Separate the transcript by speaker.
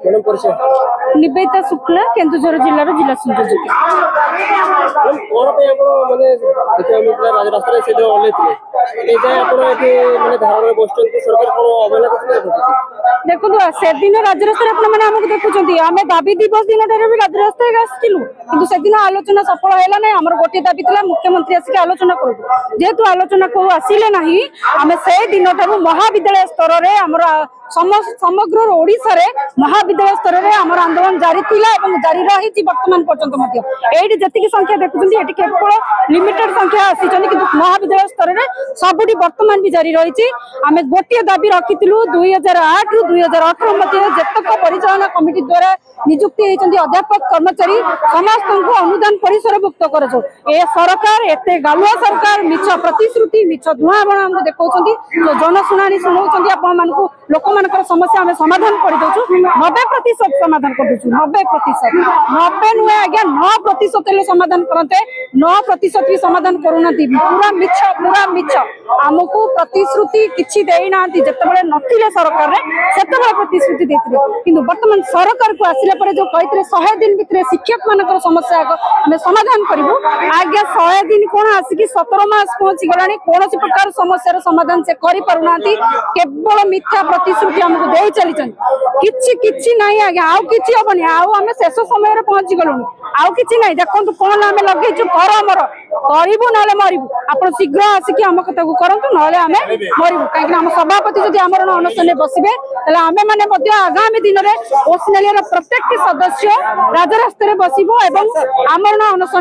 Speaker 1: निवेदिता शुक्ला केन्दुझर जिलार जिला संयोजक देखो से दिन राजरास्ता आमको देखुं आम दाबी दिवस दिन भी राजरास्ता आसलु से दिन आलोचना सफल है ना आम गोटे दाबी था मुख्यमंत्री आसिक आलोचना करूँ जेहेतु आलोचना को आसिले ना आम से दिन महाविद्यालय स्तर में समग्र ओडिशा रे महाविद्यालय स्तर में आम आंदोलन जारी थिला जारी रही वर्तमान पर्यंत ये संख्या देखुं केवल लिमिटेड संख्या आसी कि महाविद्यालय स्तर में सबुठी वर्तमान भी जारी रही आम गोटे दाबी रखी 2008 रु 2018 मध्य जेतक परिचालना कमिटी द्वारा नियुक्ति होती अध्यापक कर्मचारी समस्त को अनुदान परिसर भुक्त कर सरकार एत गालुआ सरकार मिछ प्रतिश्रुति मिछ धुआं बण आमको देखा जनशुणी शुणाऊँ आपण लोक समस्या आम समाधान कर 90% समाधान कर 90% 90 नुहे आज्ञा 9% समाधान करते 9% भी समाधान करूना पूरा मिछ आमको प्रतिश्रुति किसी देना जिते नथिले सरकार से प्रतिश्रुति देते कि वर्तमान सरकार को आसिला पर जो कही 100 दिन भितर शिक्षक मान समस्या आम समाधान करूँ आज्ञा 100 दिन कौन आसिक 17 मास पहुंची गला कौन प्रकार समस्या समाधान से करना केवल मिथ्या प्रतिश्रुति आमको दे चली किछि नहीं आज्ञा आउ कि हेनी आम शेष समय पहुंची गलु आउ कि नहीं देखो कौन आम लगे कर आमर करू ना मरबू आप शीघ्र आसिक आम कथा करूँ ना आम मरबू कहीं आम सभापति जब आमरण अनशन बसवे आमे माने आगामी दिन में ओसनालिया प्रत्येक सदस्य राजरास्ता बसबू आमरण अनशन